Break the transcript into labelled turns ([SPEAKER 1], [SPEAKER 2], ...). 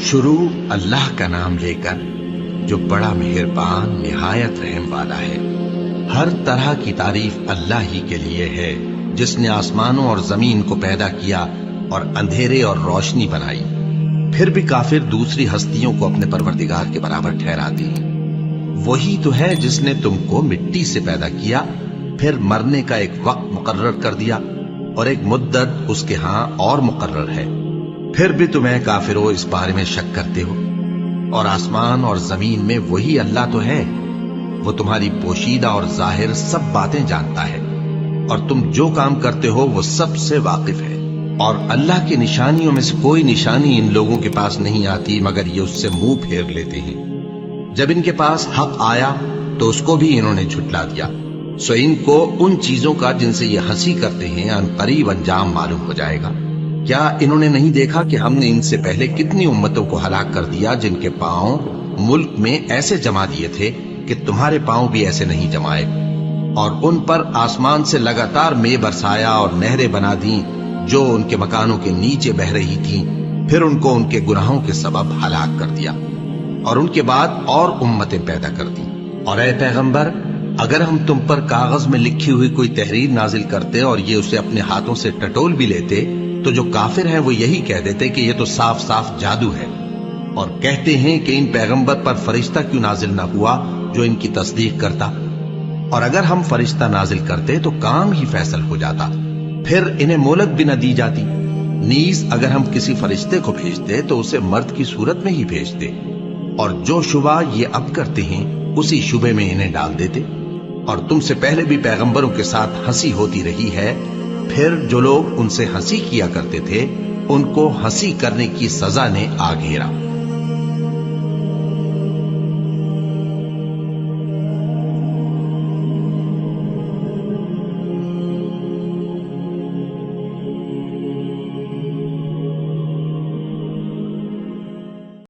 [SPEAKER 1] شروع اللہ کا نام لے کر جو بڑا مہربان نہایت رحم والا ہے۔ ہر طرح کی تعریف اللہ ہی کے لیے ہے جس نے آسمانوں اور زمین کو پیدا کیا اور اندھیرے اور روشنی بنائی۔ پھر بھی کافر دوسری ہستیوں کو اپنے پروردگار کے برابر ٹھہراتے ہیں۔ وہی تو ہے جس نے تم کو مٹی سے پیدا کیا، پھر مرنے کا ایک وقت مقرر کر دیا اور ایک مدت اس کے ہاں اور مقرر ہے۔ پھر بھی تمہیں کافروں اس بارے میں شک کرتے ہو، اور آسمان اور زمین میں وہی اللہ تو ہے۔ وہ تمہاری پوشیدہ اور ظاہر سب باتیں جانتا ہے، اور تم جو کام کرتے ہو وہ سب سے واقف ہے۔ اور اللہ کی نشانیوں میں سے کوئی نشانی ان لوگوں کے پاس نہیں آتی مگر یہ اس سے منہ پھیر لیتے ہیں۔ جب ان کے پاس حق آیا تو اس کو بھی انہوں نے جھٹلا دیا، سو ان کو ان چیزوں کا جن سے یہ ہنسی کرتے ہیں ان قریب انجام معلوم ہو جائے گا۔ کیا انہوں نے نہیں دیکھا کہ ہم نے ان سے پہلے کتنی امتوں کو ہلاک کر دیا جن کے پاؤں ملک میں ایسے جما دیے تھے کہ تمہارے پاؤں بھی ایسے نہیں جمائے، اور ان پر آسمان سے لگاتار مے برسایا اور نہریں بنا دیں جو ان کے مکانوں کے نیچے بہ رہی تھیں، پھر ان کو ان کے گناہوں کے سبب ہلاک کر دیا، اور ان کے بعد اور امتیں پیدا کر دیں۔ اور اے پیغمبر، اگر ہم تم پر کاغذ میں لکھی ہوئی کوئی تحریر نازل کرتے اور یہ اسے اپنے ہاتھوں سے ٹٹول بھی لیتے تو جو کافر ہیں وہ یہی کہہ دیتے کہ یہ تو صاف صاف جادو ہے، اور کہتے ہیں کہ ان پیغمبر پر فرشتہ کیوں نازل نہ ہوا جو ان کی تصدیق کرتا، اور اگر ہم فرشتہ نازل کرتے تو کام ہی فیصل ہو جاتا، پھر انہیں مہلت بھی نہ دی جاتی۔ نیز اگر ہم کسی فرشتے کو بھیجتے تو اسے مرد کی صورت میں ہی بھیجتے، اور جو شبہ یہ اب کرتے ہیں اسی شبے میں انہیں ڈال دیتے۔ اور تم سے پہلے بھی پیغمبروں کے ساتھ ہنسی ہوتی رہی ہے، پھر جو لوگ ان سے ہنسی کیا کرتے تھے ان کو ہنسی کرنے کی سزا نے آ گھیرا۔